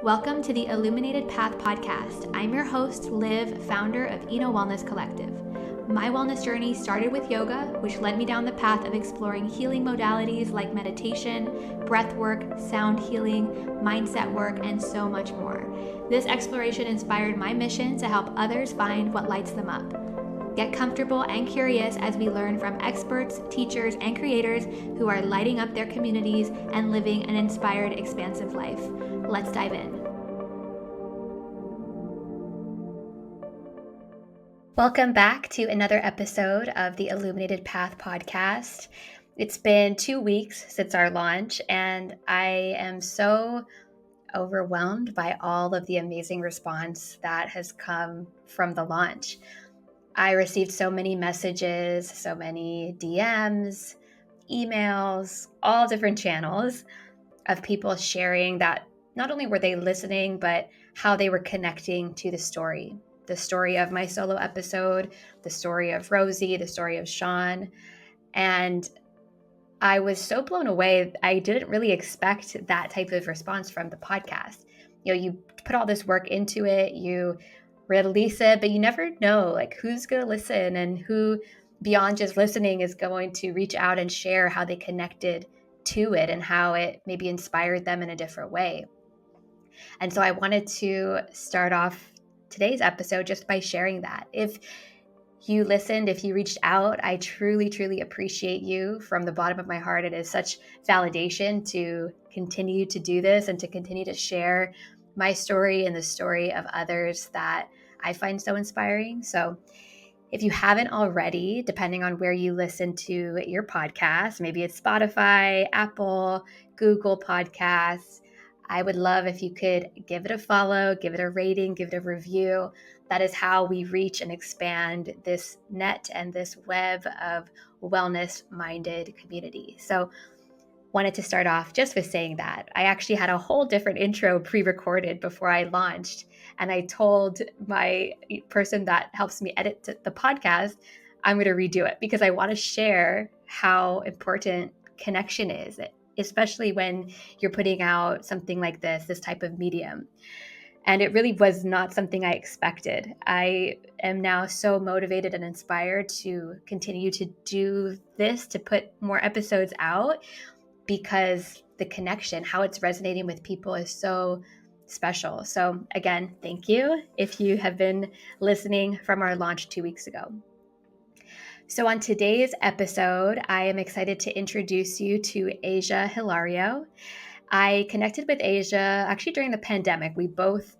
Welcome to the Illuminated Path podcast. I'm your host, Liv, founder of Eno Wellness Collective. My wellness journey started with yoga, which led me down the path of exploring healing modalities like meditation, breath work, sound healing, mindset work, and so much more. This exploration inspired my mission to help others find what lights them up. Get comfortable and curious as we learn from experts, teachers, and creators who are lighting up their communities and living an inspired, expansive life. Let's dive in. Welcome back to another episode of the Illuminated Path podcast. It's been 2 weeks since our launch, and I am so overwhelmed by all of the amazing response that has come from the launch. I received so many messages, so many DMs, emails, all different channels of people sharing that not only were they listening, but how they were connecting to the story of my solo episode, the story of Rosie, the story of Sean. And I was so blown away. I didn't really expect that type of response from the podcast. You put all this work into it, you release it, but you never know who's going to listen and who beyond just listening is going to reach out and share how they connected to it and how it maybe inspired them in a different way. And so I wanted to start off today's episode just by sharing that. If you listened, if you reached out, I truly, truly appreciate you from the bottom of my heart. It is such validation to continue to do this and to continue to share my story and the story of others that I find so inspiring. So if you haven't already, depending on where you listen to your podcast, maybe it's Spotify, Apple, Google Podcasts, I would love if you could give it a follow, give it a rating, give it a review. That is how we reach and expand this net and this web of wellness-minded community. So wanted to start off just with saying that. I actually had a whole different intro pre-recorded before I launched. And I told my person that helps me edit the podcast, I'm going to redo it because I want to share how important connection is, especially when you're putting out something like this type of medium. And it really was not something I expected. I am now so motivated and inspired to continue to do this, to put more episodes out, because the connection, how it's resonating with people is so special. So again, thank you if you have been listening from our launch 2 weeks ago. So on today's episode, I am excited to introduce you to Asia Hilario. I connected with Asia actually during the pandemic. We both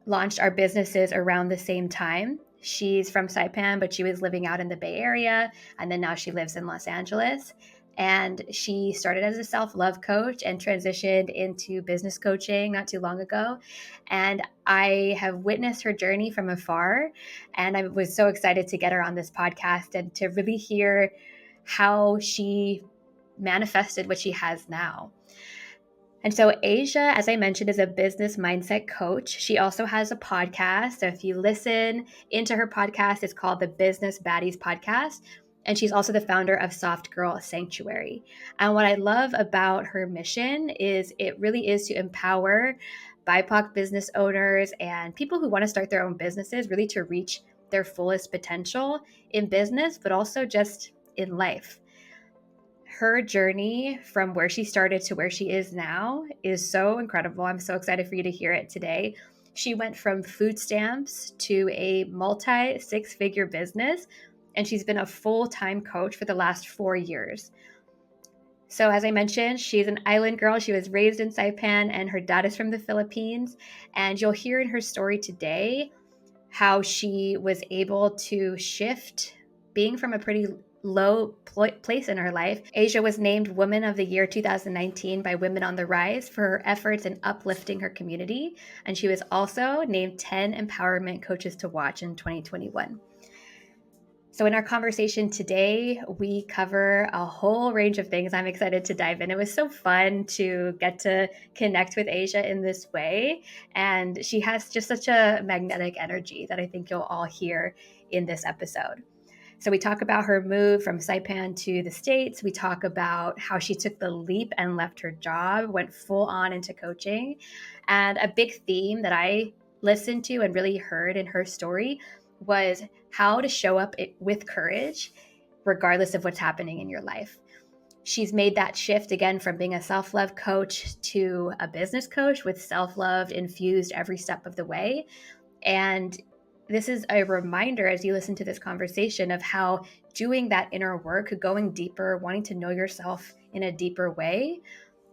launched our businesses around the same time. She's from Saipan, but she was living out in the Bay Area, and then now she lives in Los Angeles. And she started as a self-love coach and transitioned into business coaching not too long ago. And I have witnessed her journey from afar. And I was so excited to get her on this podcast and to really hear how she manifested what she has now. And so Asia, as I mentioned, is a business mindset coach. She also has a podcast. So if you listen into her podcast, it's called the Business Baddies Podcast. And she's also the founder of Soft Girl Sanctuary. And what I love about her mission is it really is to empower BIPOC business owners and people who want to start their own businesses really to reach their fullest potential in business, but also just in life. Her journey from where she started to where she is now is so incredible. I'm so excited for you to hear it today. She went from food stamps to a multi-six-figure business, and she's been a full-time coach for the last 4 years. So as I mentioned, she's an island girl. She was raised in Saipan, and her dad is from the Philippines. And you'll hear in her story today how she was able to shift being from a pretty low place in her life. Asia was named Woman of the Year 2019 by Women on the Rise for her efforts in uplifting her community. And she was also named 10 Empowerment Coaches to Watch in 2021. So in our conversation today, we cover a whole range of things. I'm excited to dive in. It was so fun to get to connect with Asia in this way. And she has just such a magnetic energy that I think you'll all hear in this episode. So we talk about her move from Saipan to the States. We talk about how she took the leap and left her job, went full on into coaching. And a big theme that I listened to and really heard in her story was how to show up with courage, regardless of what's happening in your life. She's made that shift again from being a self-love coach to a business coach with self-love infused every step of the way. And this is a reminder as you listen to this conversation of how doing that inner work, going deeper, wanting to know yourself in a deeper way,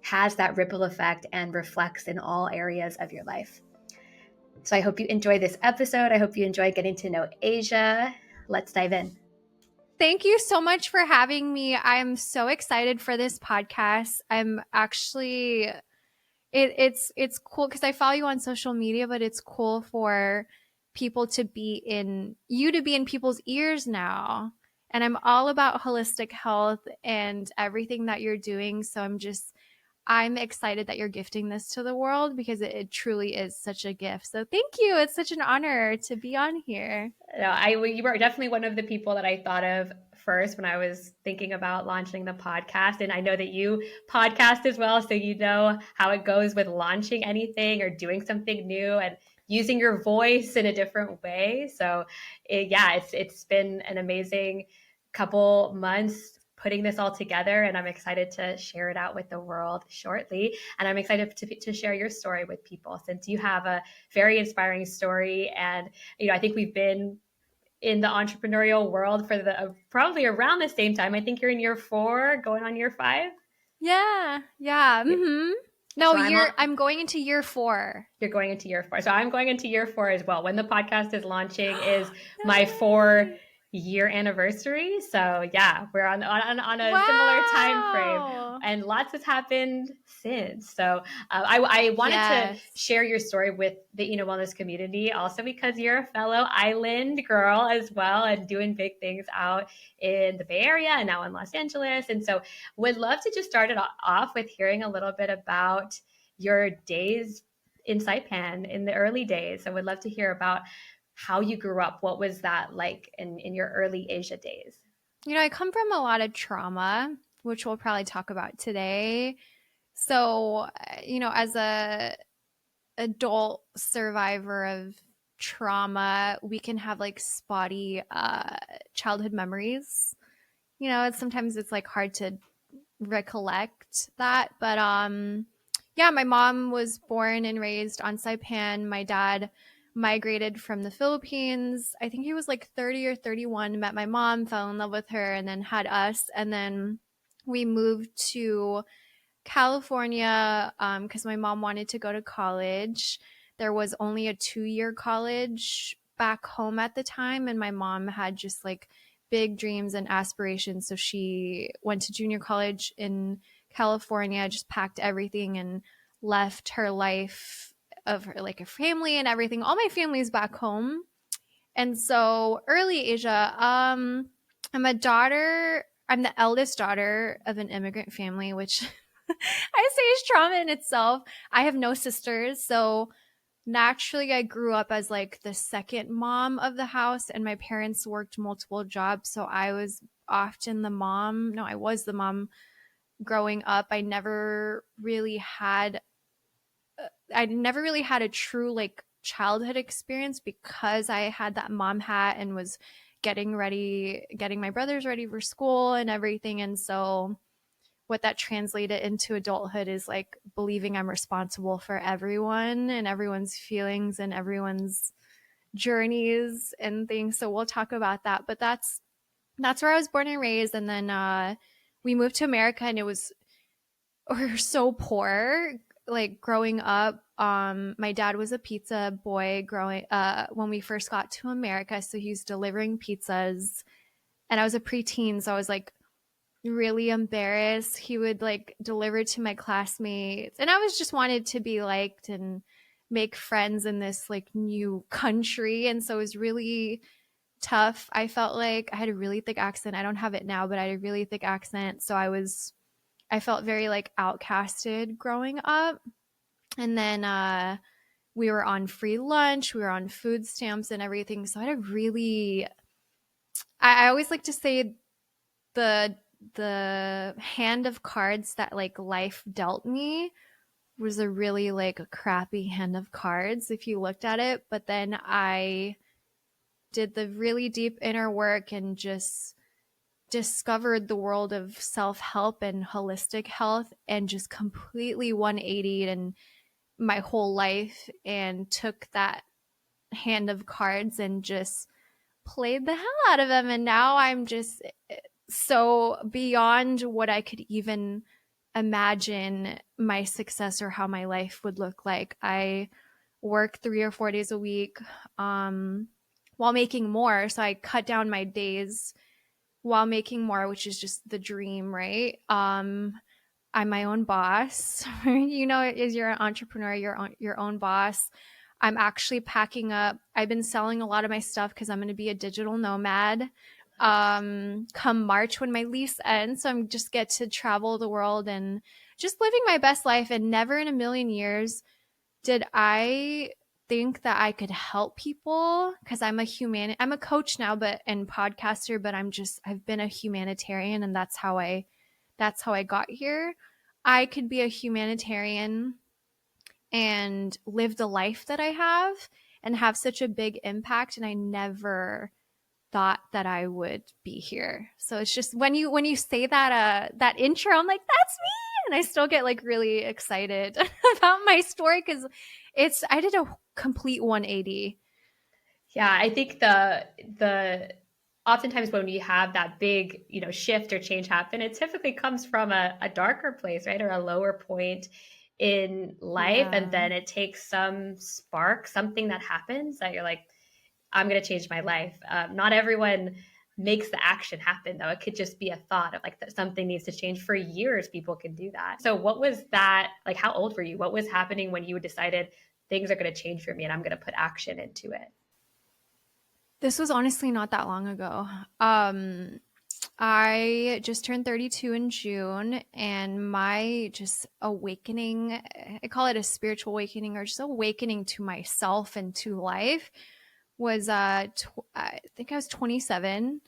has that ripple effect and reflects in all areas of your life. So I hope you enjoy this episode. I hope you enjoy getting to know Asia. Let's dive in. Thank you so much for having me. I'm so excited for this podcast. I'm actually it's cool because I follow you on social media, but it's cool for people to be in people's ears now. And I'm all about holistic health and everything that you're doing. So I'm excited that you're gifting this to the world because it truly is such a gift. So thank you. It's such an honor to be on here. No, you were definitely one of the people that I thought of first when I was thinking about launching the podcast. And I know that you podcast as well, so you know how it goes with launching anything or doing something new and using your voice in a different way. So it's been an amazing couple months putting this all together, and I'm excited to share it out with the world shortly. And I'm excited to share your story with people, since you have a very inspiring story. And I think we've been in the entrepreneurial world for probably around the same time. I think you're in year 4, going on year 5. Yeah. Mm-hmm. No, so I'm going into year 4. You're going into year 4. So I'm going into year 4 as well. When the podcast is launching is my 4-year anniversary. So yeah, we're on a similar time frame, and lots has happened since. So I wanted to share your story with the Ina Wellness community, also because you're a fellow island girl as well and doing big things out in the Bay Area and now in Los Angeles. And so would love to just start it off with hearing a little bit about your days in Saipan in the early days. I would love to hear about how you grew up. What was that like in your early Asia days? I come from a lot of trauma, which we'll probably talk about today. So, as a adult survivor of trauma, we can have like spotty childhood memories. Sometimes it's like hard to recollect that, but my mom was born and raised on Saipan. My dad migrated from the Philippines. I think he was like 30 or 31, met my mom, fell in love with her, and then had us. And then we moved to California because my mom wanted to go to college. There was only a 2-year college back home at the time, and my mom had just like big dreams and aspirations. So she went to junior college in California, just packed everything and left her life of her, like a family and everything. All my family's back home. And so early Asia, I'm the eldest daughter of an immigrant family, which I say is trauma in itself. I have no sisters. So naturally, I grew up as like the second mom of the house, and my parents worked multiple jobs. So I was often the mom. No, I was the mom growing up. I never really had a true like childhood experience because I had that mom hat and was getting my brothers ready for school and everything. And so what that translated into adulthood is like believing I'm responsible for everyone and everyone's feelings and everyone's journeys and things. So we'll talk about that. But that's where I was born and raised. And then we moved to America, and we're so poor. Like growing up, my dad was a pizza boy when we first got to America. So he was delivering pizzas, and I was a preteen. So I was like really embarrassed. He would like deliver to my classmates, and I was just wanted to be liked and make friends in this like new country. And so it was really tough. I felt like I had a really thick accent. I don't have it now, but I had a really thick accent. So I felt very like outcasted growing up. And then we were on free lunch, we were on food stamps and everything. So I I always like to say the hand of cards that like life dealt me was a really like a crappy hand of cards if you looked at it. But then I did the really deep inner work and just discovered the world of self-help and holistic health and just completely 180'd in my whole life and took that hand of cards and just played the hell out of them. And now I'm just so beyond what I could even imagine my success or how my life would look like. I work 3 or 4 days a week while making more. So I cut down my days while making more, which is just the dream, right? I'm my own boss. You know, as you're an entrepreneur, you're your own boss. I'm actually packing up. I've been selling a lot of my stuff because I'm going to be a digital nomad come March when my lease ends. So I'm just get to travel the world and just living my best life. And never in a million years did I think that I could help people because I'm a coach now, but and podcaster, but I've been a humanitarian, and that's how I got here. I could be a humanitarian and live the life that I have and have such a big impact. And I never thought that I would be here. So it's just when you say that intro, I'm like, that's me. And I still get like really excited about my story because I did a complete 180. Yeah, I think the oftentimes when we have that big, shift or change happen, it typically comes from a darker place, right? Or a lower point in life. And Yeah. then it takes some spark, something that happens that you're like, I'm going to change my life. Not everyone makes the action happen, though. It could just be a thought of like that something needs to change. For years, people can do that. So, what was that like? How old were you? What was happening when you decided things are going to change for me and I'm going to put action into it? This was honestly not that long ago. I just turned 32 in June, and my just awakening, I call it a spiritual awakening or just awakening to myself and to life, was I think I was 27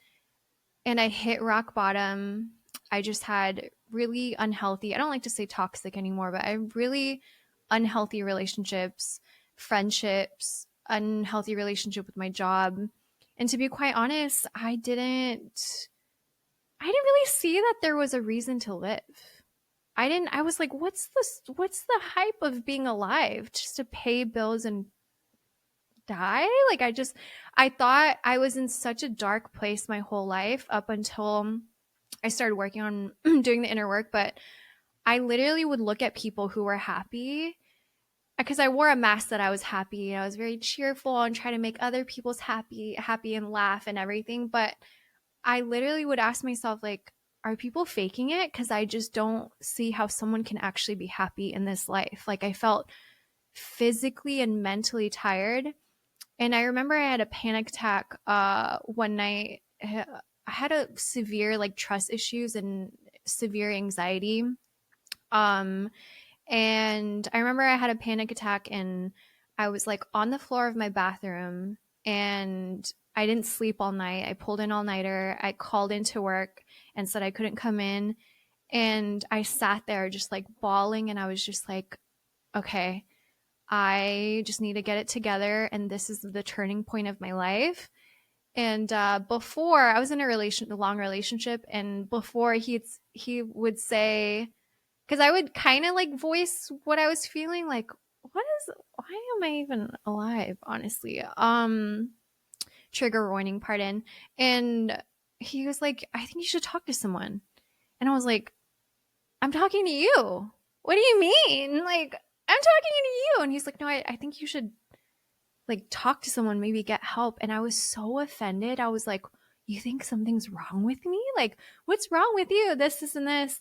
and I hit rock bottom. I just had really unhealthy, I don't like to say toxic anymore, but I really unhealthy relationships, friendships, unhealthy relationship with my job. And to be quite honest, I didn't really see that there was a reason to live. I was like, what's the hype of being alive? Just to pay bills and die? Like I thought I was in such a dark place my whole life up until I started working on doing the inner work, but I literally would look at people who were happy because I wore a mask that I was happy. I was very cheerful and try to make other people's happy and laugh and everything. But I literally would ask myself, like, are people faking it? Because I just don't see how someone can actually be happy in this life. Like, I felt physically and mentally tired. And I remember I had a panic attack one night. I had a severe, like, trust issues and severe anxiety. Um, and I remember I had a panic attack and I was like on the floor of my bathroom and I didn't sleep all night. I pulled an all nighter. I called into work and said I couldn't come in. And I sat there just like bawling. And I was just like, okay, I just need to get it together. And this is the turning point of my life. And before I was in a long relationship, and before he would say, because I would kind of like voice what I was feeling, like, why am I even alive, honestly? Trigger warning, pardon. And he was like, I think you should talk to someone. And I was like, I'm talking to you. What do you mean? Like, I'm talking to you. And he's like, no, I think you should like talk to someone, maybe get help. And I was so offended. I was like, you think something's wrong with me? Like, what's wrong with you? This, and this.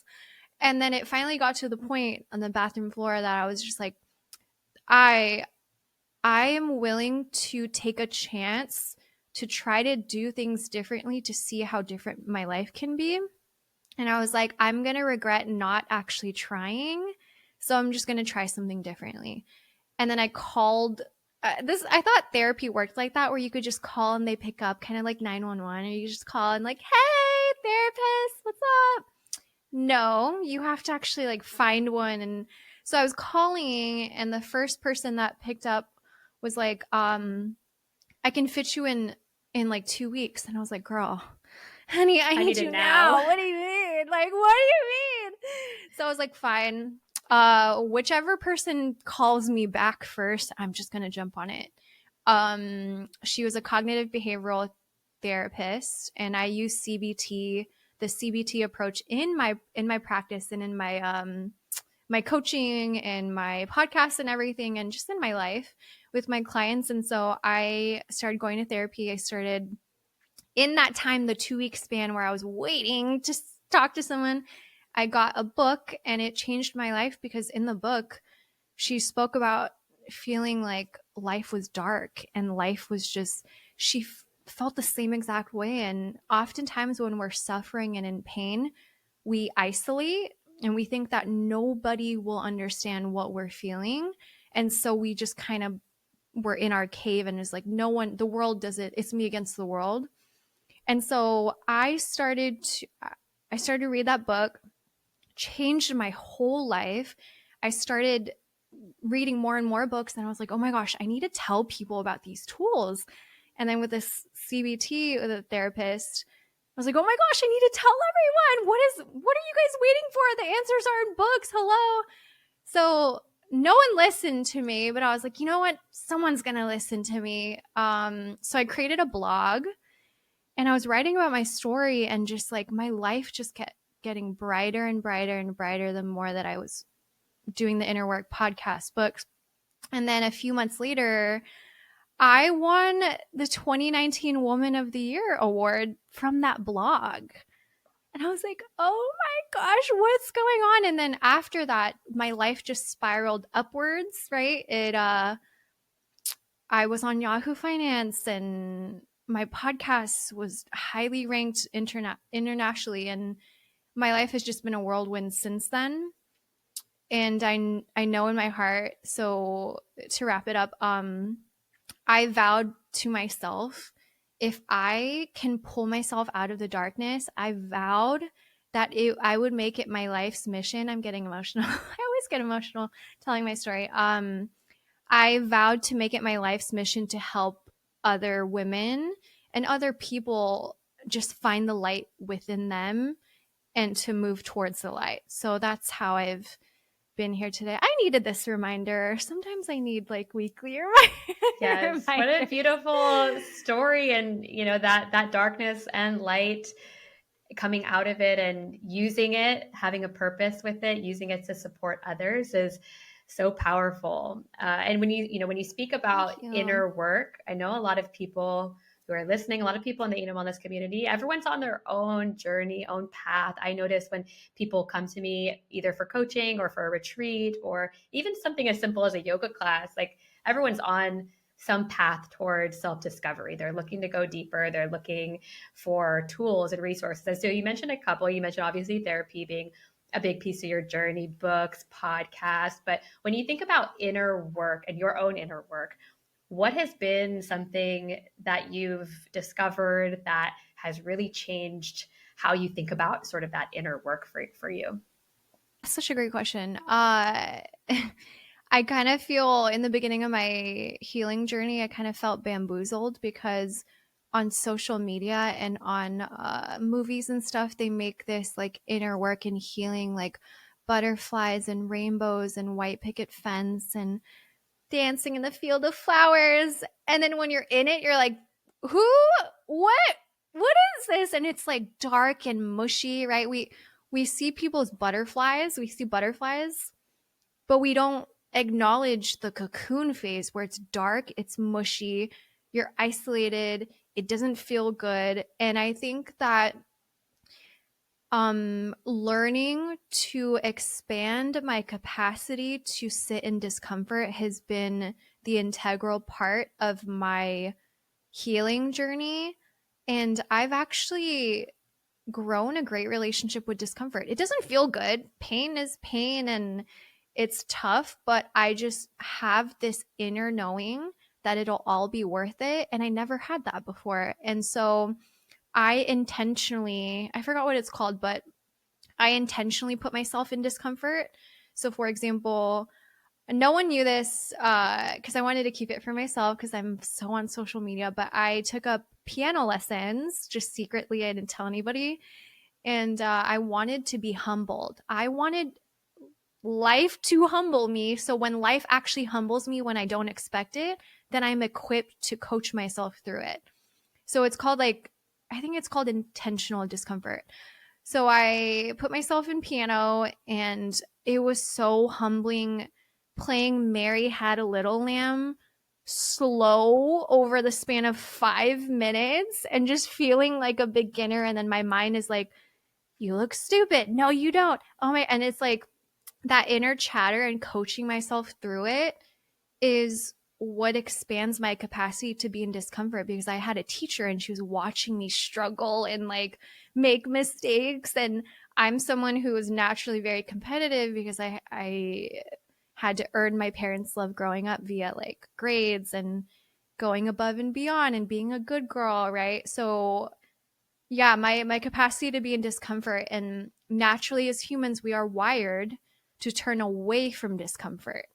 And then it finally got to the point on the bathroom floor that I was just like, I I am willing to take a chance to try to do things differently to see how different my life can be. And I was like, I'm going to regret not actually trying. So I'm just going to try something differently. And then I thought therapy worked like that, where you could just call and they pick up, kind of like 911, or you just call and like, hey, therapist, what's up? No, you have to actually like find one. And so I was calling, and the first person that picked up was like, I can fit you in like 2 weeks. And I was like, girl, honey, I need you now. What do you mean? Like, what do you mean? So I was like, fine. Whichever person calls me back first, I'm just gonna jump on it. She was a cognitive behavioral therapist, and I use CBT, the CBT approach in my practice and in my coaching and my podcast and everything, and just in my life with my clients. And so I started going to therapy. I started in that time, the 2 week span where I was waiting to talk to someone. I got a book, and it changed my life, because in the book, she spoke about feeling like life was dark and life was just, she felt the same exact way. And oftentimes when we're suffering and in pain, we isolate and we think that nobody will understand what we're feeling. And so we just kind of, we're in our cave, and it's like, no one, the world does it. It's me against the world. And so I started to read that book, changed my whole life. I started reading more and more books, and I was like, oh my gosh, I need to tell people about these tools. And then with this CBT with a therapist, I was like, oh my gosh, I need to tell everyone. What are you guys waiting for? The answers are in books. Hello. So no one listened to me, but I was like, you know what? Someone's going to listen to me. So I created a blog, and I was writing about my story, and just like my life just kept getting brighter and brighter and brighter the more that I was doing the inner work podcast, books. And then a few months later, I won the 2019 Woman of the Year award from that blog. And I was like, oh my gosh, what's going on? And then after that, my life just spiraled upwards, right? I was on Yahoo Finance, and my podcast was highly ranked internationally. And my life has just been a whirlwind since then. And I know in my heart, so to wrap it up, I vowed to myself, if I can pull myself out of the darkness, I vowed that I would make it my life's mission. I'm getting emotional. I always get emotional telling my story. I vowed to make it my life's mission to help other women and other people just find the light within them and to move towards the light. So that's how I've been here today. I needed this reminder. Sometimes I need like weekly Yes, what a beautiful story. And that darkness and light, coming out of it and using it, having a purpose with it, using it to support others is so powerful. And when you speak about inner work, I know a lot of people who are listening, a lot of people in the Inner Wellness community, everyone's on their own journey, own path. I notice when people come to me either for coaching or for a retreat, or even something as simple as a yoga class, like everyone's on some path towards self-discovery. They're looking to go deeper. They're looking for tools and resources. So you mentioned a couple. You mentioned obviously therapy being a big piece of your journey, books, podcasts. But when you think about inner work and your own inner work, what has been something that you've discovered that has really changed how you think about sort of that inner work for you? Such a great question. I kind of feel in the beginning of my healing journey, I kind of felt bamboozled, because on social media and on movies and stuff, they make this like inner work and healing, like butterflies and rainbows and white picket fence and dancing in the field of flowers. And then when you're in it, you're like, what is this? And it's like dark and mushy, right? We see people's butterflies, we see butterflies, but we don't acknowledge the cocoon phase where it's dark, it's mushy, you're isolated, it doesn't feel good. And I think that learning to expand my capacity to sit in discomfort has been the integral part of my healing journey. And I've actually grown a great relationship with discomfort. It doesn't feel good. Pain is pain and it's tough, but I just have this inner knowing that it'll all be worth it. And I never had that before. And so I forgot what it's called, but I intentionally put myself in discomfort. So, for example, no one knew this because I wanted to keep it for myself because I'm so on social media, but I took up piano lessons just secretly. I didn't tell anybody. And I wanted to be humbled. I wanted life to humble me. So when life actually humbles me when I don't expect it, then I'm equipped to coach myself through it. So it's called I think it's called intentional discomfort. So I put myself in piano and it was so humbling playing Mary Had a Little Lamb slow over the span of 5 minutes and just feeling like a beginner. And then my mind is like, you look stupid. No, you don't. Oh my. And it's like that inner chatter and coaching myself through it is what expands my capacity to be in discomfort, because I had a teacher and she was watching me struggle and like make mistakes. And I'm someone who was naturally very competitive because I had to earn my parents' love growing up via like grades and going above and beyond and being a good girl, right? So yeah, my capacity to be in discomfort, and naturally as humans we are wired to turn away from discomfort.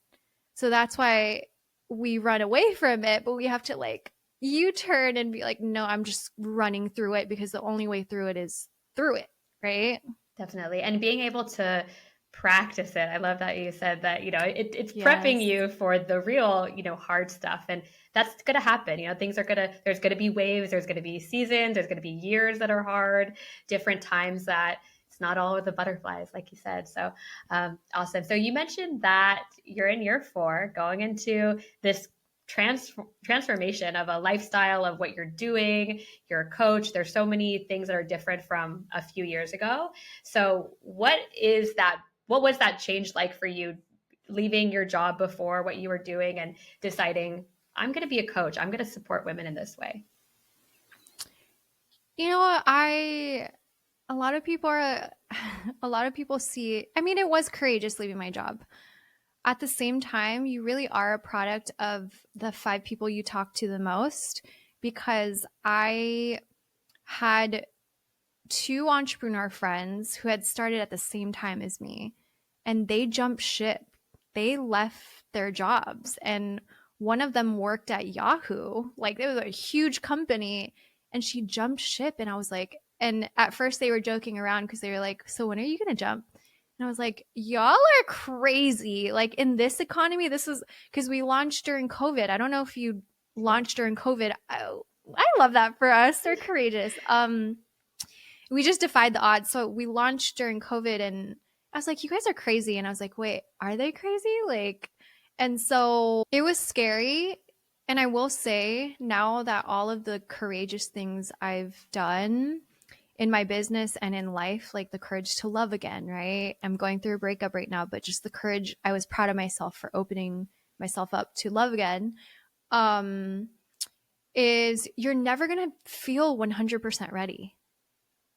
So that's why we run away from it, but we have to like U-turn and be like, no, I'm just running through it because the only way through it is through it, right? Definitely. And being able to practice it. I love that you said that, it's prepping Yes. you for the real, hard stuff. And that's going to happen. There's going to be waves, there's going to be seasons, there's going to be years that are hard, different times that it's not all of the butterflies, like you said. So awesome. So you mentioned that you're in year 4 going into this transformation of a lifestyle of what you're doing. You're a coach. There's so many things that are different from a few years ago. So what was that change like for you, leaving your job before, what you were doing, and deciding, I'm going to be a coach, I'm going to support women in this way? You know what? A lot of people are, a lot of people see, I mean, it was courageous leaving my job. At the same time, you really are a product of the 5 people you talk to the most, because I had 2 entrepreneur friends who had started at the same time as me, and they jumped ship. They left their jobs, and one of them worked at Yahoo. Like, it was a huge company, and she jumped ship. And I was like, and at first they were joking around because they were like, so when are you going to jump? And I was like, y'all are crazy. Like, in this economy, this is because we launched during COVID. I don't know if you launched during COVID. I love that for us. They're courageous. We just defied the odds. So we launched during COVID, and I was like, you guys are crazy. And I was like, wait, are they crazy? Like, and so it was scary. And I will say now that all of the courageous things I've done in my business and in life, like the courage to love again, right? I'm going through a breakup right now, but just the courage, I was proud of myself for opening myself up to love again. Is you're never going to feel 100% ready.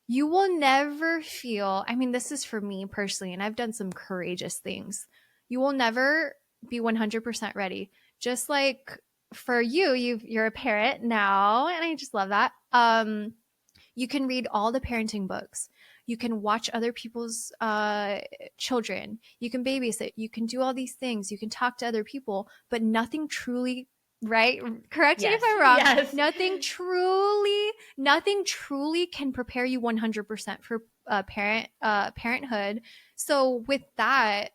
You will never feel, I mean, this is for me personally, and I've done some courageous things. You will never be 100% ready. Just like for you're a parent now, and I just love that. You can read all the parenting books. You can watch other people's children. You can babysit. You can do all these things. You can talk to other people, but nothing truly, right? Correct me if I'm wrong. Yes. Nothing truly can prepare you 100% for parenthood. So with that,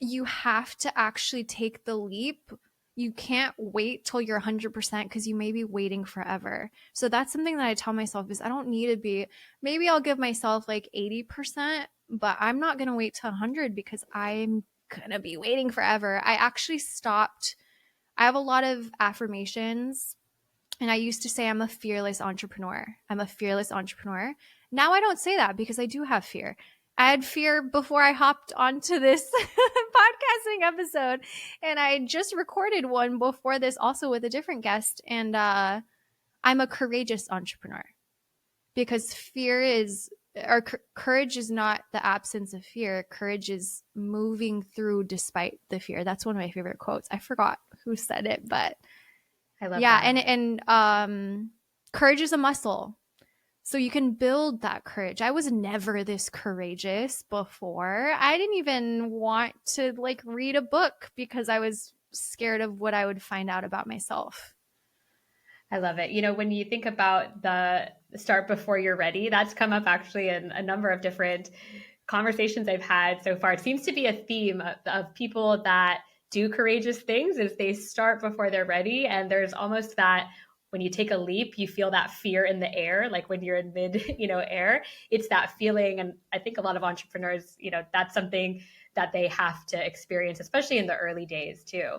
you have to actually take the leap. You can't wait till you're 100% because you may be waiting forever. So that's something that I tell myself is I don't need to be, maybe I'll give myself like 80%, but I'm not going to wait to 100 because I'm going to be waiting forever. I actually stopped. I have a lot of affirmations, and I used to say I'm a fearless entrepreneur. I'm a fearless entrepreneur. Now I don't say that because I do have fear. I had fear before I hopped onto this podcasting episode, and I just recorded one before this also with a different guest. And I'm a courageous entrepreneur because courage is not the absence of fear. Courage is moving through despite the fear. That's one of my favorite quotes. I forgot who said it, but I love yeah. that. And courage is a muscle. So you can build that courage. I was never this courageous before. I didn't even want to like read a book because I was scared of what I would find out about myself. I love it. When you think about the start before you're ready, that's come up actually in a number of different conversations I've had so far. It seems to be a theme of people that do courageous things is they start before they're ready. And there's almost that when you take a leap, you feel that fear in the air, like when you're in mid, air, it's that feeling. And I think a lot of entrepreneurs, that's something that they have to experience, especially in the early days too.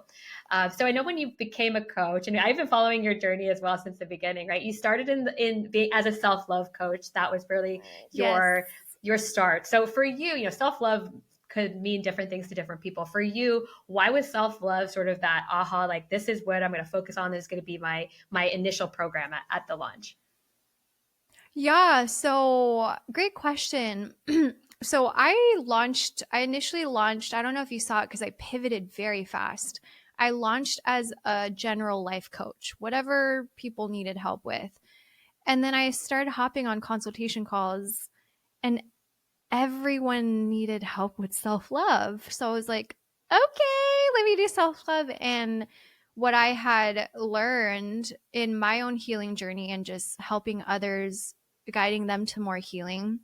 So I know when you became a coach, and I've been following your journey as well since the beginning, right? You started in being as a self-love coach. That was really Yes. your start. So for you, self-love could mean different things to different people. For you, why was self-love sort of that aha, like this is what I'm going to focus on. This is going to be my initial program at the launch? Yeah, so great question. So I initially launched, I don't know if you saw it because I pivoted very fast. I launched as a general life coach, whatever people needed help with. And then I started hopping on consultation calls, and everyone needed help with self love. So I was like, okay, let me do self love. And what I had learned in my own healing journey and just helping others, guiding them to more healing,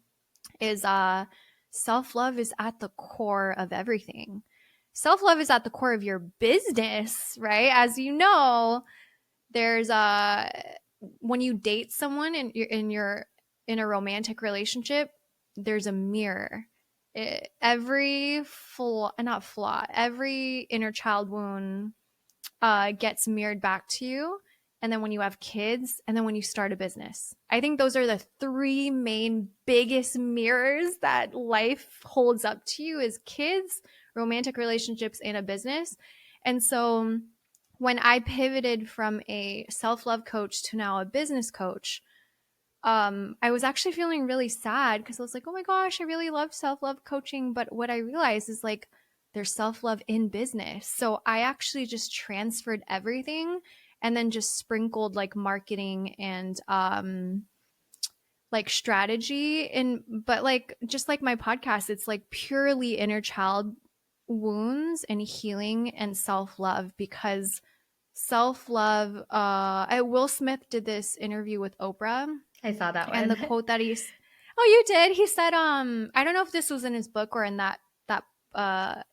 is self love is at the core of everything. Self love is at the core of your business, right? As you know, there's when you date someone and you're in a romantic relationship, there's a mirror. Every flaw, not flaw, every inner child wound gets mirrored back to you. And then when you have kids, and then when you start a business, I think those are the three main biggest mirrors that life holds up to you: is kids, romantic relationships, and a business. And so when I pivoted from a self-love coach to now a business coach, I was actually feeling really sad because I was like, oh my gosh, I really love self-love coaching. But what I realized is like there's self-love in business. So I actually just transferred everything and then just sprinkled like marketing and like strategy and but like just like my podcast, it's like purely inner child wounds and healing and self-love because self-love Will Smith did this interview with Oprah, I saw that and the one. quote that oh, you did, he said I don't know if this was in his book or in that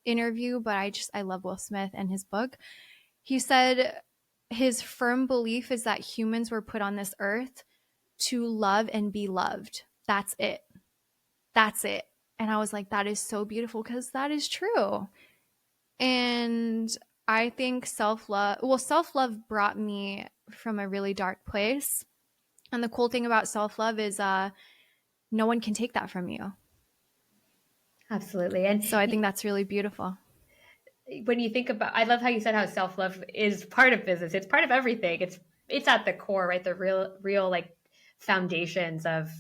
interview, but I love Will Smith and his book. He said his firm belief is that humans were put on this earth to love and be loved. That's it. That's it. And I was like, that is so beautiful because that is true. And I think self love brought me from a really dark place. And the cool thing about self love is no one can take that from you. Absolutely. And So I think that's really beautiful. when you think about, I love how you said how self-love is part of business. It's part of everything. It's at the core, right? The real like foundations of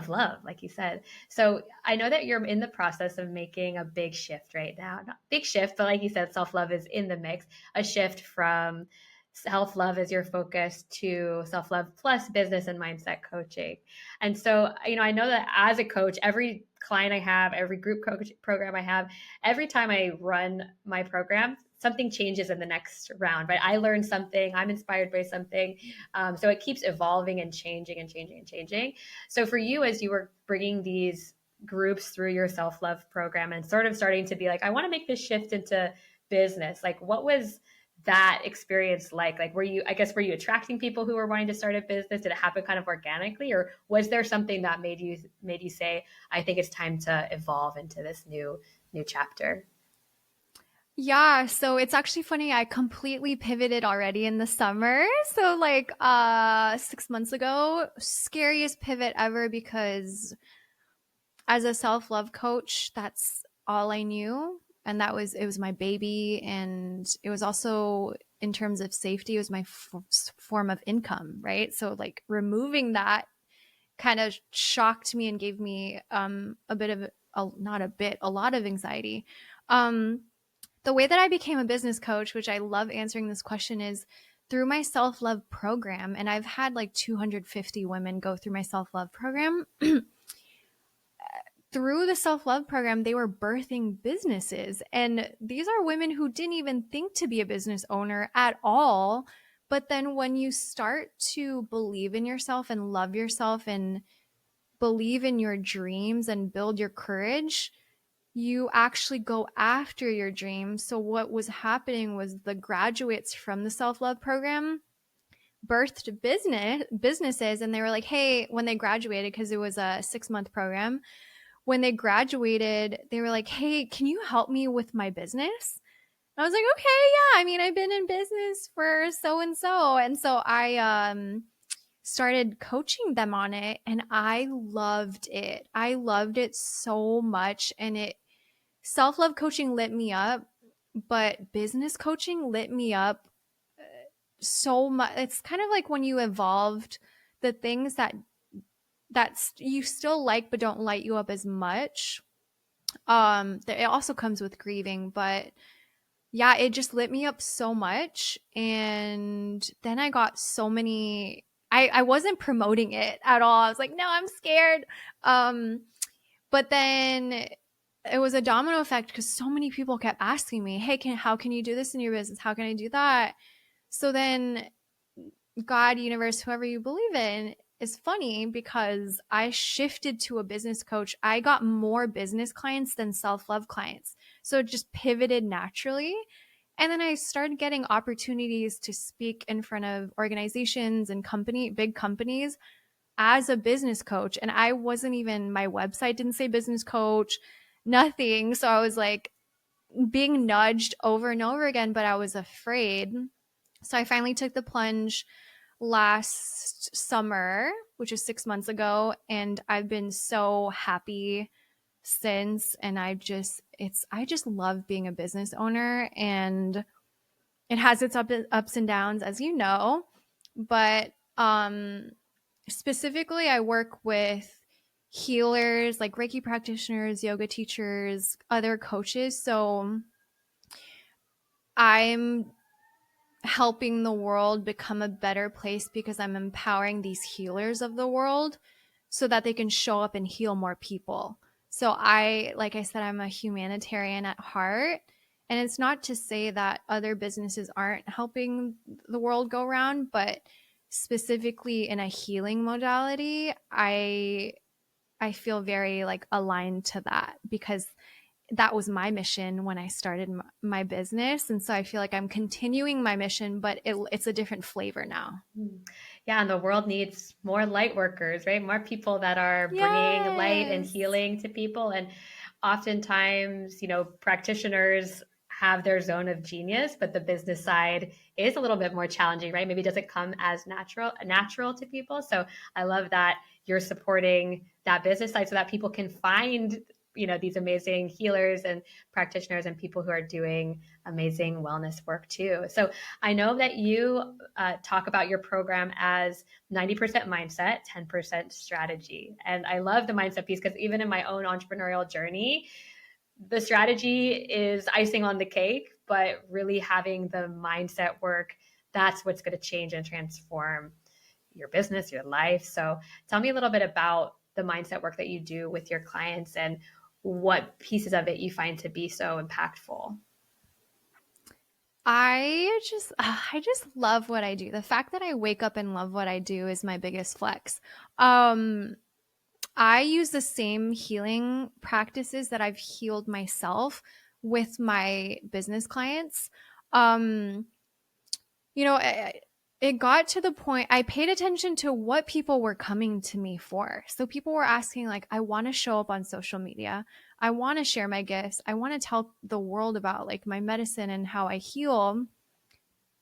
love, like you said. So I know that you're in the process of making a big shift right now. Not big shift, but like you said, self-love is in the mix. A shift from self-love as your focus to self-love plus business and mindset coaching. And so, I know that as a coach, every client I have, every group coach program I have, every time I run my program, something changes in the next round, right? I learn something, I'm inspired by something. So it keeps evolving and changing and changing and changing. So for you, as you were bringing these groups through your self-love program and sort of starting to be like, I want to make this shift into business, like what was that experience like? Like, were you attracting people who were wanting to start a business? Did it happen kind of organically, or was there something that made you say, I think it's time to evolve into this new chapter? Yeah, so it's actually funny. I completely pivoted already in the summer. So like 6 months ago, scariest pivot ever because as a self-love coach, that's all I knew. And it was my baby. And it was also in terms of safety, it was my form of income, right? So like removing that kind of shocked me and gave me a bit of, not a bit, a lot of anxiety. Um, The way that I became a business coach, which I love answering this question, is through my self-love program. And I've had like 250 women go through my self-love program. Through the self-love program, they were birthing businesses. And these are women who didn't even think to be a business owner at all. But then when you start to believe in yourself and love yourself and believe in your dreams and build your courage, you actually go after your dreams. So what was happening was the graduates from the self-love program birthed businesses, and they were like, hey, when they graduated, because it was a 6-month program, when they graduated, they were like, hey, can you help me with my business? I was like, okay, yeah. I mean, I've been in business for so and so. And so I started coaching them on it, and I loved it. I loved it so much. And it self-love coaching lit me up, but business coaching lit me up so much. It's kind of like when you evolved the things that you still like but don't light you up as much. It also comes with grieving, but yeah, it just lit me up so much. And then I got so many, I wasn't promoting it at all. I was like, no, I'm scared. But then it was a domino effect because so many people kept asking me, hey, how can you do this in your business? How can I do that? So then God, universe, whoever you believe in, is funny because I shifted to a business coach. I got more business clients than self-love clients. So it just pivoted naturally. And then I started getting opportunities to speak in front of organizations and big companies as a business coach. And I wasn't even, my website didn't say business coach, nothing. So I was like being nudged over and over again, but I was afraid. So I finally took the plunge last summer, which is 6 months ago, and I've been so happy since. And I just love being a business owner, and it has its ups and downs, as you know. But specifically, I work with healers, like Reiki practitioners, yoga teachers, other coaches. So I'm helping the world become a better place because I'm empowering these healers of the world so that they can show up and heal more people. So like I said, I'm a humanitarian at heart. And it's not to say that other businesses aren't helping the world go around, but specifically in a healing modality, I feel very like aligned to that because that was my mission when I started my business. And so I feel like I'm continuing my mission, but it's a different flavor now. Yeah, and the world needs more light workers, right? More people that are bringing light and Yes. healing to people. And oftentimes, practitioners have their zone of genius, but the business side is a little bit more challenging, right? Maybe it doesn't come as natural to people. So I love that you're supporting that business side so that people can find these amazing healers and practitioners and people who are doing amazing wellness work too. So I know that you talk about your program as 90% mindset, 10% strategy. And I love the mindset piece because even in my own entrepreneurial journey, the strategy is icing on the cake, but really having the mindset work, that's what's going to change and transform your business, your life. So tell me a little bit about the mindset work that you do with your clients and what pieces of it you find to be so impactful. I just love what I do. The fact that I wake up and love what I do is my biggest flex. I use the same healing practices that I've healed myself with my business clients. Um, it got to the point I paid attention to what people were coming to me for. So people were asking, like, I want to show up on social media. I want to share my gifts. I want to tell the world about like my medicine and how I heal,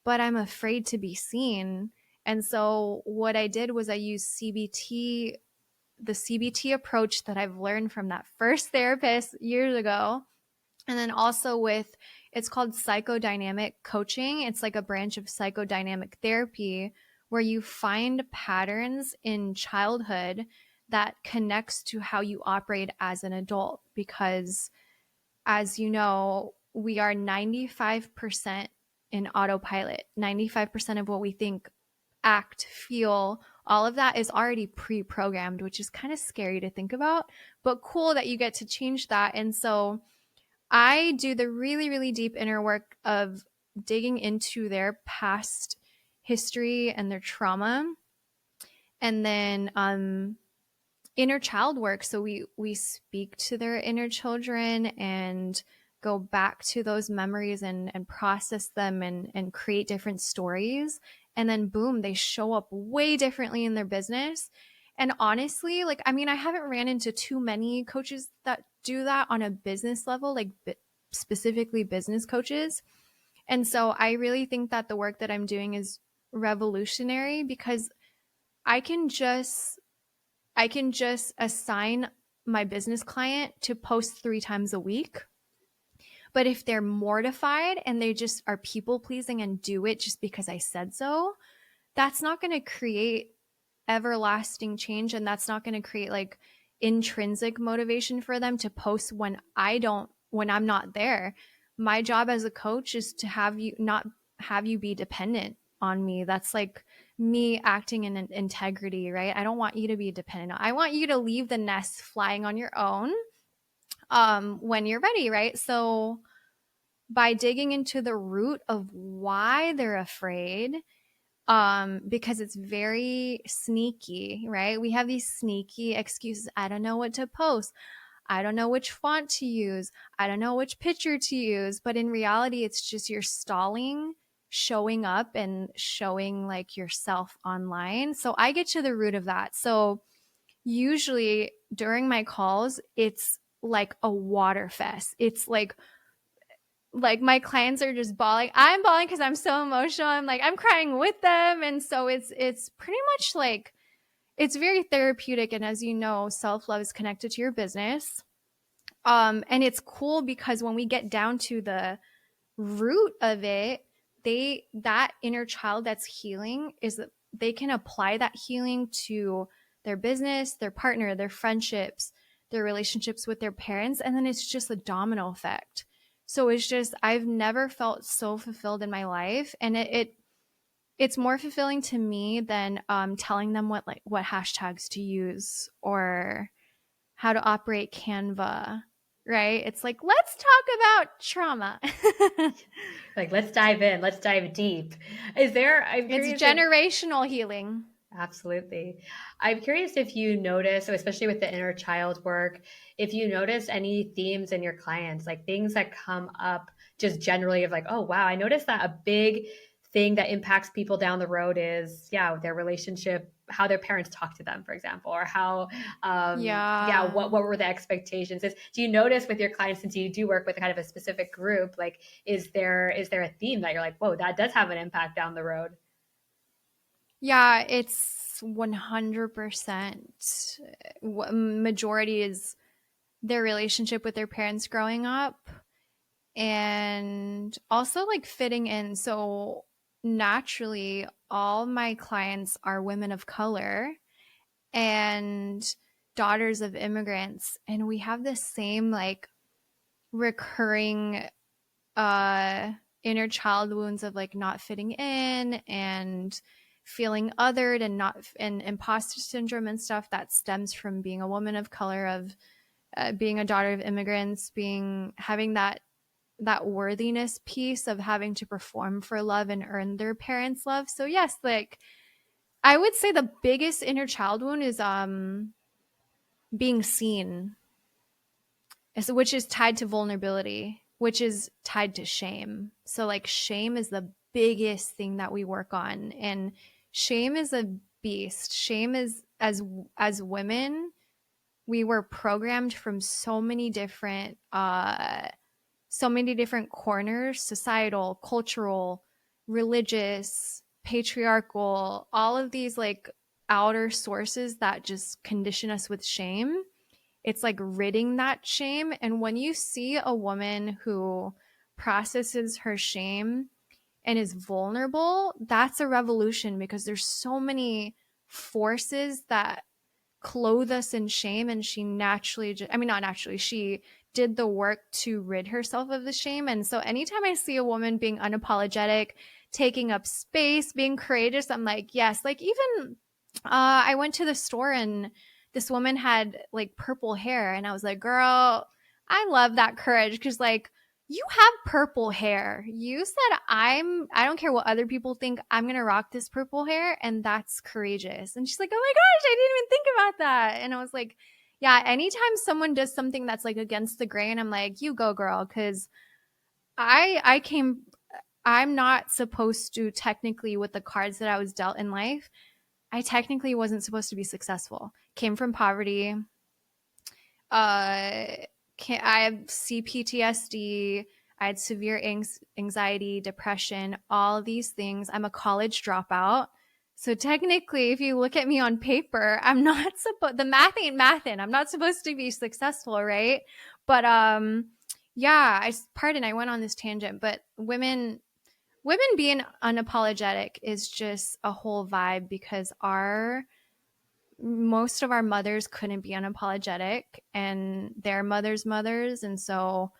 but I'm afraid to be seen. And so what I did was I used the CBT approach that I've learned from that first therapist years ago. And then also it's called psychodynamic coaching. It's like a branch of psychodynamic therapy where you find patterns in childhood that connects to how you operate as an adult. Because as you know, we are 95% in autopilot. 95% of what we think, act, feel, all of that is already pre-programmed, which is kind of scary to think about, but cool that you get to change that. And so I do the really, really deep inner work of digging into their past history and their trauma. And then inner child work. So we speak to their inner children and go back to those memories and process them and create different stories. And then boom, they show up way differently in their business. And honestly, like, I mean, I haven't ran into too many coaches that do that on a business level, like specifically business coaches. And so I really think that the work that I'm doing is revolutionary because I can just assign my business client to post 3 times a week. But if they're mortified and they just are people pleasing and do it just because I said so, that's not going to create everlasting change. And that's not going to create like intrinsic motivation for them to post when I'm not there. My job as a coach is to not have you be dependent on me. That's like me acting in integrity, right? I don't want you to be dependent. I want you to leave the nest flying on your own when you're ready, right? So by digging into the root of why they're afraid, because it's very sneaky, right? We have these sneaky excuses. I don't know what to post. I don't know which font to use. I don't know which picture to use. But in reality, it's just you're stalling showing up and showing like yourself online. So I get to the root of that. So usually during my calls, it's like a water fest. It's like my clients are just bawling. I'm bawling because I'm so emotional. I'm crying with them. And so it's pretty much like, it's very therapeutic. And as you know, self-love is connected to your business. And it's cool because when we get down to the root of it, that inner child that's healing is that they can apply that healing to their business, their partner, their friendships, their relationships with their parents. And then it's just a domino effect. So it's just, I've never felt so fulfilled in my life. And it's more fulfilling to me than telling them what hashtags to use or how to operate Canva, right? It's like, let's talk about trauma. Like, let's dive in. Let's dive deep. I'm curious. It's generational healing. Absolutely. I'm curious if you notice, so especially with the inner child work, if you notice any themes in your clients, like things that come up just generally of like, oh, wow, I noticed that a big thing that impacts people down the road is, their relationship, how their parents talk to them, for example, or how, what were the expectations? Do you notice with your clients, since you do work with kind of a specific group, like, is there a theme that you're like, whoa, that does have an impact down the road? Yeah, it's 100%. Majority is their relationship with their parents growing up and also like fitting in. So naturally, all my clients are women of color and daughters of immigrants. And we have the same like recurring inner child wounds of like not fitting in and feeling othered and imposter syndrome and stuff that stems from being a woman of color, of being a daughter of immigrants, having that worthiness piece of having to perform for love and earn their parents' love. So yes, like I would say the biggest inner child wound is being seen, which is tied to vulnerability, which is tied to shame. So like shame is the biggest thing that we work on, and shame is a beast. Shame is, as women, we were programmed from so many different corners: societal, cultural, religious, patriarchal, all of these like outer sources that just condition us with shame. It's like ridding that shame. And when you see a woman who processes her shame and is vulnerable, that's a revolution, because there's so many forces that clothe us in shame, and she naturally not naturally, she did the work to rid herself of the shame. And so anytime I see a woman being unapologetic, taking up space, being courageous, I'm like, yes. Like even I went to the store and this woman had like purple hair, and I was like, girl, I love that courage, because like you have purple hair. You said I don't care what other people think, I'm gonna rock this purple hair, and that's courageous. And she's like, oh my gosh, I didn't even think about that. And I was like, yeah, anytime someone does something that's like against the grain, I'm like, you go, girl, because I came I'm not supposed to, technically, with the cards that I was dealt in life, I technically wasn't supposed to be successful. Came from poverty. I have CPTSD. I had severe anxiety, depression, all these things. I'm a college dropout. So technically, if you look at me on paper, I'm not supposed, the math ain't mathin'. I'm not supposed to be successful, right? But yeah, I went on this tangent, but women being unapologetic is just a whole vibe, because most of our mothers couldn't be unapologetic, and their mothers, and so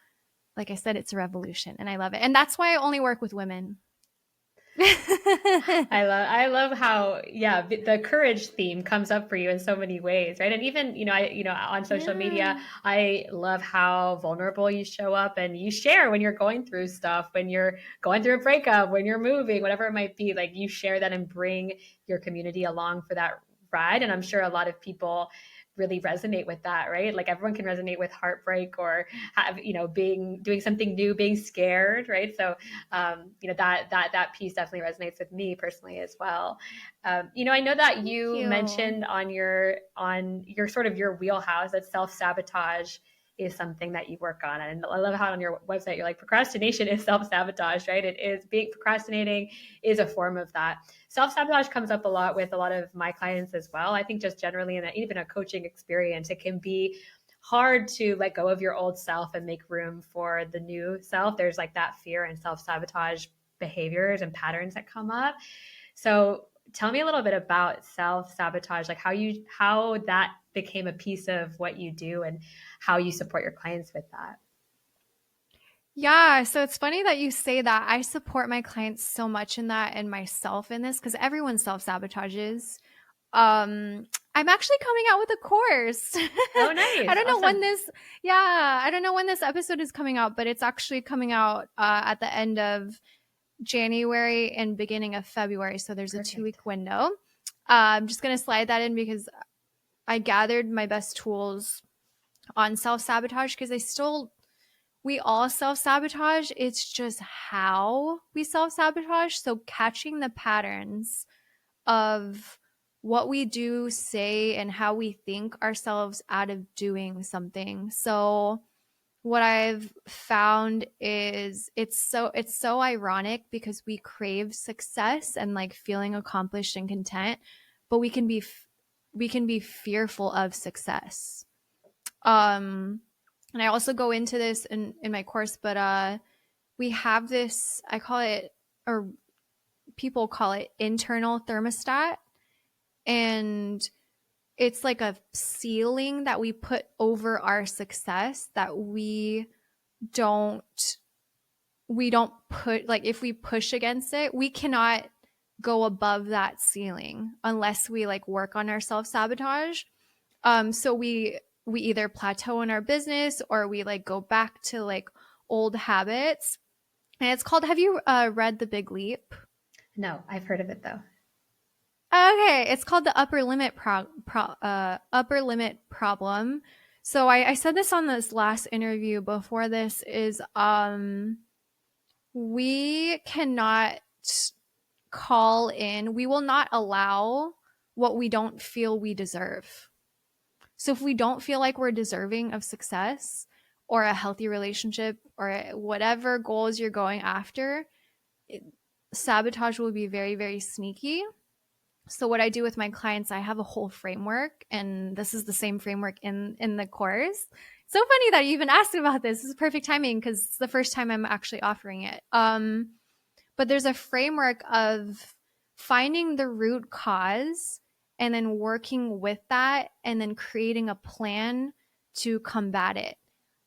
like I said, it's a revolution, and I love it. And that's why I only work with women. I love how, yeah, the courage theme comes up for you in so many ways, right? And even, on social media, I love how vulnerable you show up and you share when you're going through stuff, when you're going through a breakup, when you're moving, whatever it might be. Like, you share that and bring your community along for that ride. And I'm sure a lot of people really resonate with that, right? Like, everyone can resonate with heartbreak, or doing something new, being scared, right? So that piece definitely resonates with me personally as well. I know that you mentioned on your sort of your wheelhouse that self-sabotage is something that you work on. And I love how on your website you're like, procrastination is self-sabotage, right? It is, procrastinating is a form of that. Self-sabotage comes up a lot with a lot of my clients as well. I think just generally in even a coaching experience, it can be hard to let go of your old self and make room for the new self. There's like that fear and self-sabotage behaviors and patterns that come up. So tell me a little bit about self-sabotage, like how that became a piece of what you do and how you support your clients with that. Yeah, so it's funny that you say that. I support my clients so much in that, and myself in this, because everyone self-sabotages. I'm actually coming out with a course. Oh, nice. I don't know Awesome. I don't know when this episode is coming out, but it's actually coming out at the end of January and beginning of February. So there's Perfect. a 2-week window. I'm just going to slide that in because I gathered my best tools on self-sabotage, because we all self-sabotage. It's just how we self-sabotage. So catching the patterns of what we do, say, and how we think ourselves out of doing something. So what I've found is it's so ironic, because we crave success and like feeling accomplished and content, but we can be fearful of success. And I also go into this in my course, but we have this, I call it, or people call it, internal thermostat. And it's like a ceiling that we put over our success that we don't put, like, if we push against it, we cannot go above that ceiling unless we like work on our self-sabotage. So we either plateau in our business, or we like go back to like old habits. And it's called, have you read The Big Leap? No, I've heard of it though. Okay, it's called the upper limit problem. So I said this on this last interview before this, is we cannot call in, we will not allow what we don't feel we deserve. So if we don't feel like we're deserving of success or a healthy relationship or whatever goals you're going after, sabotage will be very, very sneaky. So what I do with my clients, I have a whole framework, and this is the same framework in the course. So funny that you even asked about this. This is perfect timing, because it's the first time I'm actually offering it. But there's a framework of finding the root cause and then working with that and then creating a plan to combat it.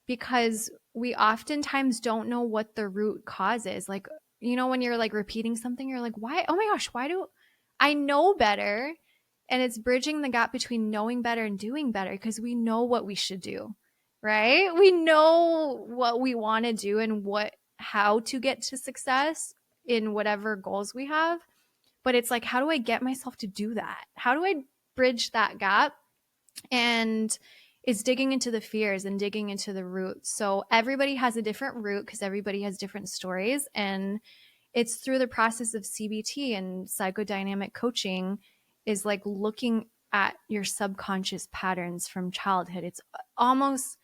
because we oftentimes don't know what the root cause is. Like, you know, when you're like repeating something, you're like, why? Oh my gosh, why do I know better? And it's bridging the gap between knowing better and doing better because we know what we should do, right? We know what we want to do and how to get to success in whatever goals we have. But it's like, how do I get myself to do that? How do I bridge that gap? And it's digging into the fears and digging into the roots. So everybody has a different root because everybody has different stories. And it's through the process of CBT and psychodynamic coaching is like looking at your subconscious patterns from childhood. It's almost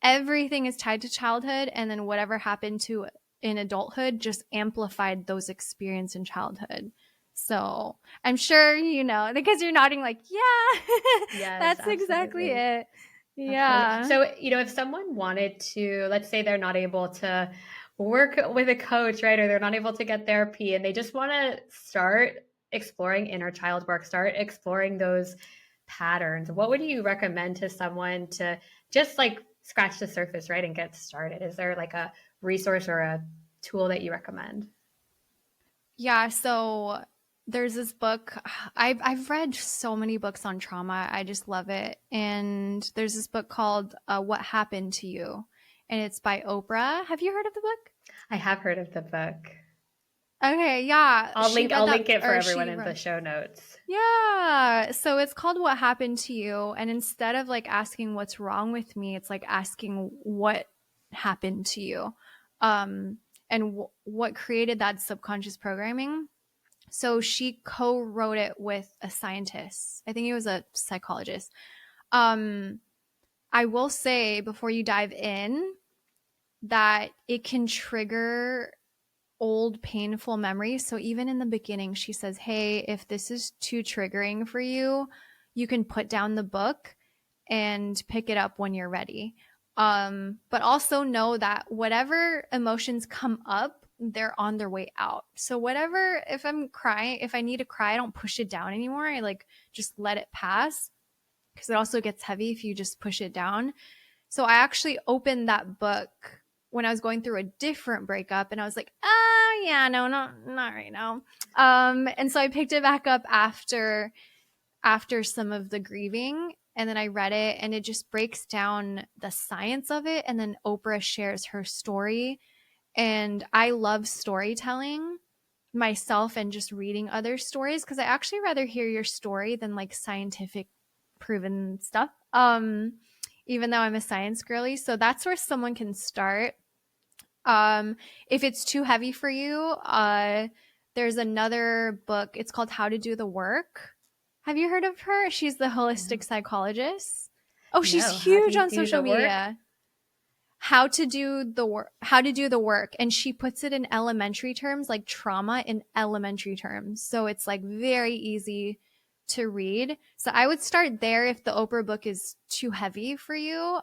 everything is tied to childhood, and then whatever happened to in adulthood just amplified those experiences in childhood. So I'm sure you know because you're nodding like, yeah, Yes, that's absolutely. exactly it. Yeah. Yeah. So, if someone wanted to, let's say they're not able to work with a coach, right? Or they're not able to get therapy and they just want to start exploring inner child work, start exploring those patterns, what would you recommend to someone to just like scratch the surface, right? And get started? Is there like a resource or a tool that you recommend? Yeah, so there's this book. I've read so many books on trauma. I just love it. And there's this book called What Happened to You, and it's by Oprah. Have you heard of the book? I have heard of the book. Okay, yeah. I'll link it for everyone She in the wrote. show notes. Yeah. So it's called What Happened to You. And instead of like asking what's wrong with me, it's like asking what happened to you. And what created that subconscious programming. So she co-wrote it with a scientist. I think he was a psychologist. Um, I will say before you dive in that it can trigger old painful memories. So even in the beginning, she says, hey, if this is too triggering for you, you can put down the book and pick it up when you're ready. But also know that whatever emotions come up, they're on their way out. So whatever, if I'm crying, if I need to cry, I don't push it down anymore. I like just let it pass because it also gets heavy if you just push it down. So I actually opened that book when I was going through a different breakup and I was like, oh yeah, no, not right now. And so I picked it back up after some of the grieving, and then I read it and it just breaks down the science of it, and then Oprah shares her story. And I love storytelling myself and just reading other stories because I actually rather hear your story than like scientific proven stuff. Even though I'm a science girly. So that's where someone can start. If it's too heavy for you, there's another book. It's called How to Do the Work. Have you heard of her? She's the holistic psychologist. Oh, she's No, how do huge you on do social the work? media. How to do the work, how to do the work. And she puts it in elementary terms, like trauma in elementary terms. So it's like very easy to read. So I would start there if the Oprah book is too heavy for you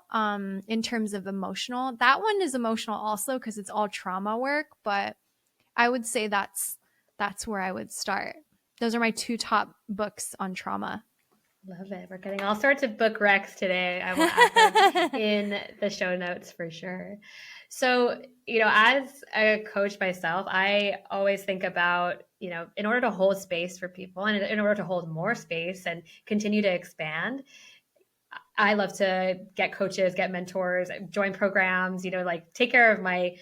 in terms of emotional. That one is emotional also because it's all trauma work, but I would say that's where I would start. Those are my two top books on trauma. Love it. We're getting all sorts of book recs today. I will add them in the show notes for sure. So, as a coach myself, I always think about, in order to hold space for people and in order to hold more space and continue to expand, I love to get coaches, get mentors, join programs, like take care of my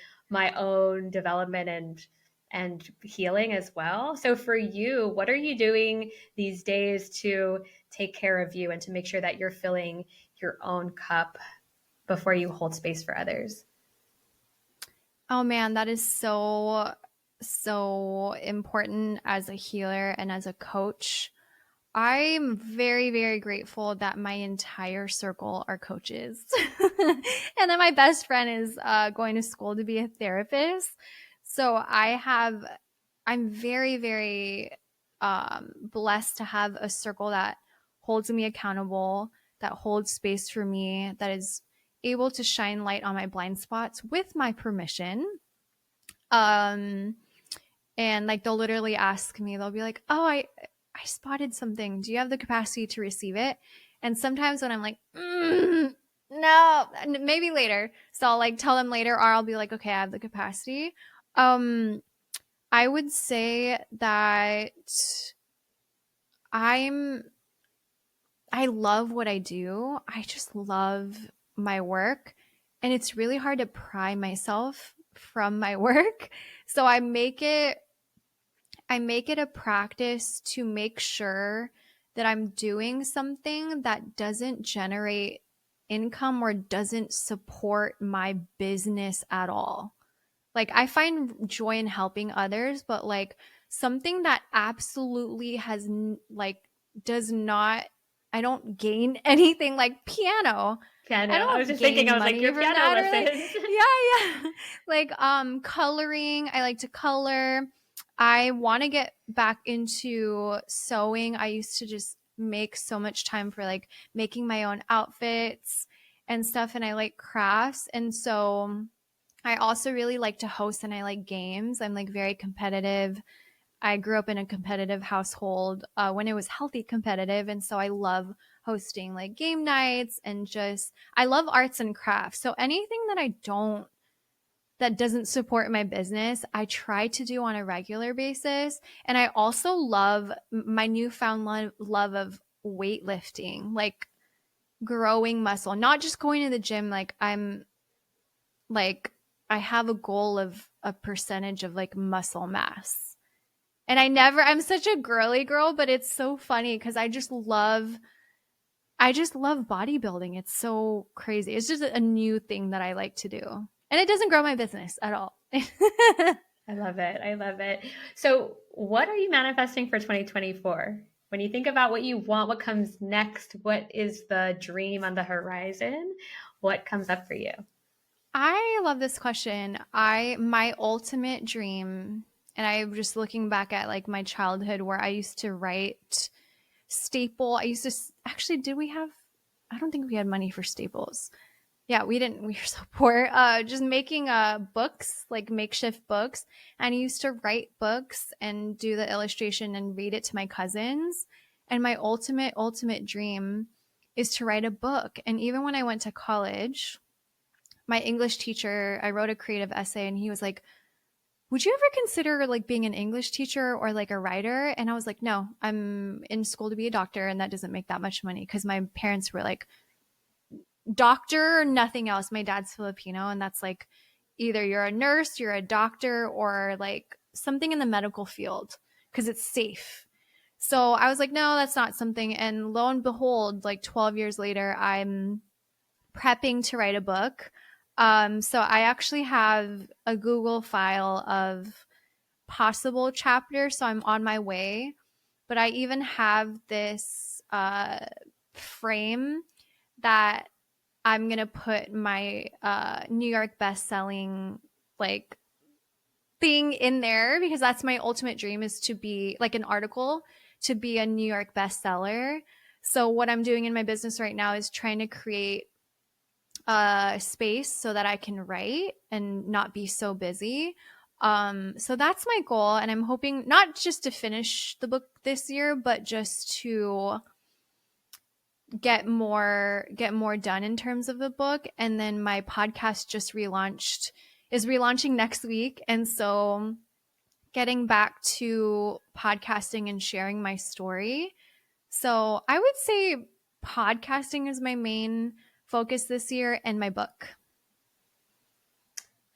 own development and healing as well. So for you, what are you doing these days to take care of you and to make sure that you're filling your own cup before you hold space for others? Oh man, that is so important as a healer and as a coach. I'm very, very grateful that my entire circle are coaches. And then my best friend is going to school to be a therapist. So I'm very, very blessed to have a circle that holds me accountable, that holds space for me, that is able to shine light on my blind spots with my permission. Um, and like they'll literally ask me, they'll be like, oh, I spotted something. Do you have the capacity to receive it? And sometimes when I'm like, No, maybe later. So I'll like tell them later, or I'll be like, okay, I have the capacity. Um, I would say that I'm I love what I do. I just love my work. And it's really hard to pry myself from my work. So I make it a practice to make sure that I'm doing something that doesn't generate income or doesn't support my business at all. Like I find joy in helping others, but like something that absolutely like does not I don't gain anything like piano. I Piano. I was don't just thinking, I gain was like, money your from piano that or like lessons. yeah. Like coloring, I like to color. I want to get back into sewing. I used to just make so much time for like making my own outfits and stuff, and I like crafts. And so I also really like to host and I like games. I'm like very competitive. I grew up in a competitive household when it was healthy competitive. And so I love hosting like game nights and just, I love arts and crafts. So anything that doesn't support my business, I try to do on a regular basis. And I also love my newfound love of weightlifting, like growing muscle, not just going to the gym. Like I have a goal of a percentage of like muscle mass. And I'm such a girly girl, but it's so funny because I just love bodybuilding. It's so crazy. It's just a new thing that I like to do. And it doesn't grow my business at all. I love it. I love it. So, what are you manifesting for 2024? When you think about what you want, what comes next, what is the dream on the horizon? What comes up for you? I love this question. My ultimate dream, and I'm just looking back at like my childhood where I used to write staple. I used to actually, did we have, I don't think we had money for staples. Yeah, we didn't. We were so poor. Just making books, like makeshift books. And I used to write books and do the illustration and read it to my cousins. And my ultimate dream is to write a book. And even when I went to college, my English teacher, I wrote a creative essay and he was like, would you ever consider like being an English teacher or like a writer? And I was like, no, I'm in school to be a doctor and that doesn't make that much money because my parents were like, doctor, nothing else. My dad's Filipino, and that's like either you're a nurse, you're a doctor, or like something in the medical field because it's safe. So I was like, no, that's not something. And lo and behold, like 12 years later, I'm prepping to write a book. So I actually have a Google file of possible chapters. So I'm on my way. But I even have this frame that I'm gonna put my New York best-selling like thing in there because that's my ultimate dream is to be like an article to be a New York bestseller. So what I'm doing in my business right now is trying to create a space so that I can write and not be so busy. So that's my goal, and I'm hoping not just to finish the book this year, but just to get more done in terms of the book. And then my podcast just relaunched is relaunching next week, and so getting back to podcasting and sharing my story. So I would say podcasting is my main focus this year, and my book.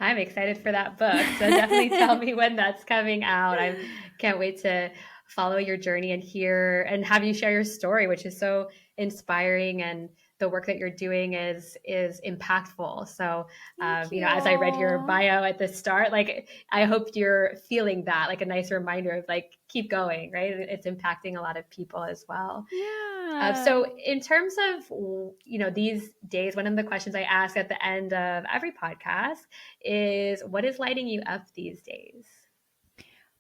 I'm excited for that book. So definitely tell me when that's coming out. I can't wait to follow your journey and hear and have you share your story, which is so inspiring, and the work that you're doing is impactful. So, Thank as I read your you. bio at the start, like I hope you're feeling that, like a nice reminder of like keep going, right? It's impacting a lot of people as well. Yeah. So, in terms of these days, one of the questions I ask at the end of every podcast is, "What is lighting you up these days?"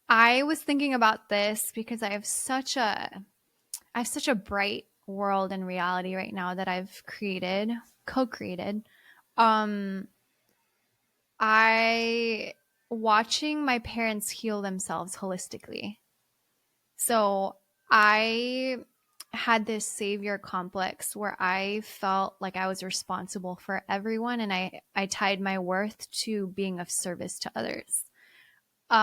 I was thinking about this because I have such a bright world and reality right now that I've co-created. Um, I watching my parents heal themselves holistically. So I had this savior complex where I felt like I was responsible for everyone, and I tied my worth to being of service to others,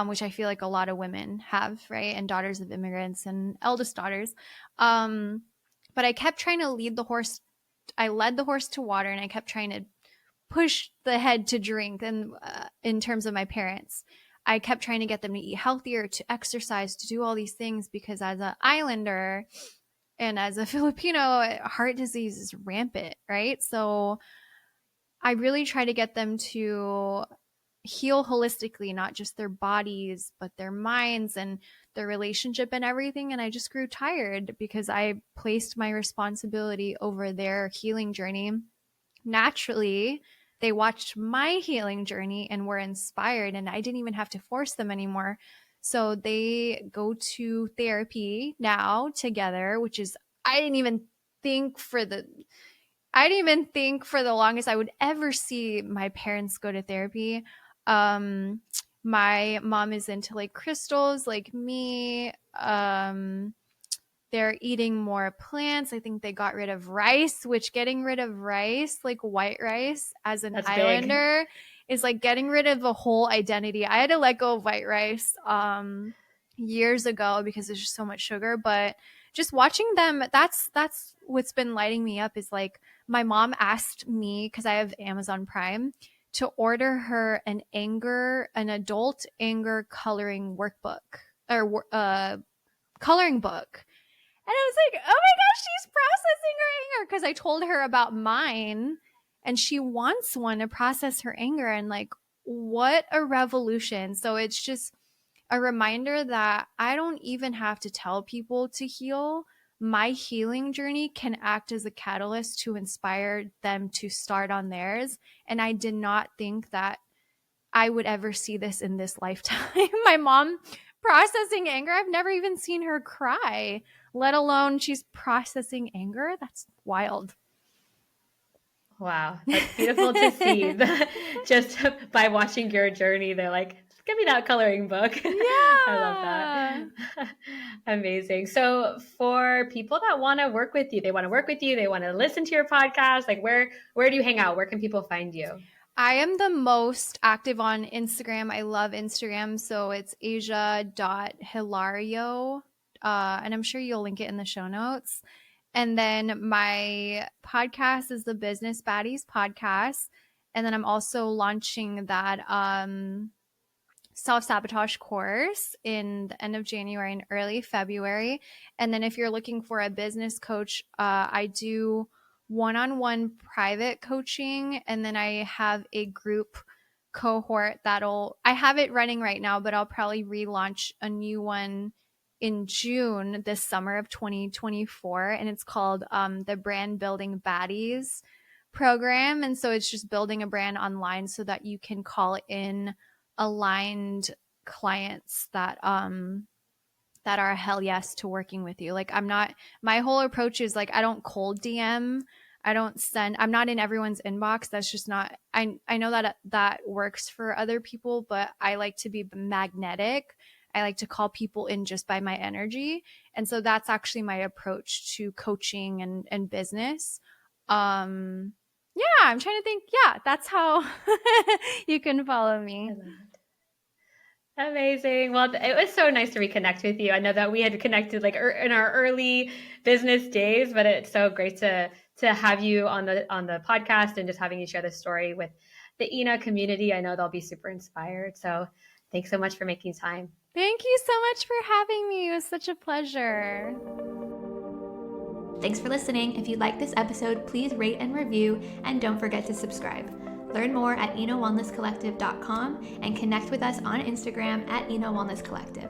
which I feel like a lot of women have, right? And daughters of immigrants and eldest daughters. But I kept trying to lead the horse. I led the horse to water, and I kept trying to push the head to drink. And in terms of my parents, I kept trying to get them to eat healthier, to exercise, to do all these things, because as an islander and as a Filipino, heart disease is rampant, right? So I really try to get them to heal holistically, not just their bodies, but their minds and their relationship and everything. And I just grew tired because I placed my responsibility over their healing journey. Naturally, they watched my healing journey and were inspired, and I didn't even have to force them anymore. So they go to therapy now together, which is, I didn't even think for the longest I would ever see my parents go to therapy. My mom is into like crystals like me. They're eating more plants. I think they got rid of rice, which getting rid of rice, like white rice as an islander, is like getting rid of a whole identity. I had to let go of white rice years ago because there's just so much sugar. But just watching them, that's what's been lighting me up, is like my mom asked me, because I have Amazon Prime, to order her an adult anger coloring workbook or coloring book. And I was like, oh my gosh, she's processing her anger, because I told her about mine and she wants one to process her anger. And like, what a revolution. So it's just a reminder that I don't even have to tell people to heal. My healing journey can act as a catalyst to inspire them to start on theirs. And I did not think that I would ever see this in this lifetime. My mom processing anger. I've never even seen her cry, let alone she's processing anger. That's wild. Wow, that's beautiful to see. Just by watching your journey, they're like, give me that coloring book. Yeah. I love that. Amazing. So for people that want to work with you, they want to listen to your podcast, like where do you hang out? Where can people find you? I am the most active on Instagram. I love Instagram. So it's asia.hilario. And I'm sure you'll link it in the show notes. And then my podcast is the Business Baddies podcast. And then I'm also launching that self-sabotage course in the end of January and early February. And then if you're looking for a business coach, I do one-on-one private coaching, and then I have a group cohort I have it running right now, but I'll probably relaunch a new one in June this summer of 2024, and it's called the Brand Building Baddies program. And so it's just building a brand online so that you can call in aligned clients that are hell yes to working with you. Like my whole approach is like, I don't cold DM. I'm not in everyone's inbox. That's just not, I know that works for other people, but I like to be magnetic. I like to call people in just by my energy. And so that's actually my approach to coaching and business. I'm trying to think. Yeah, that's how you can follow me. I love it. Amazing. Well, it was so nice to reconnect with you. I know that we had connected like in our early business days, but it's so great to have you on the podcast and just having you share this story with the ENA community. I know they'll be super inspired. So thanks so much for making time. Thank you so much for having me. It was such a pleasure. Thanks for listening. If you like this episode, please rate and review, and don't forget to subscribe. Learn more at ENAWellnessCollective.com and connect with us on Instagram at ENA Wellness Collective.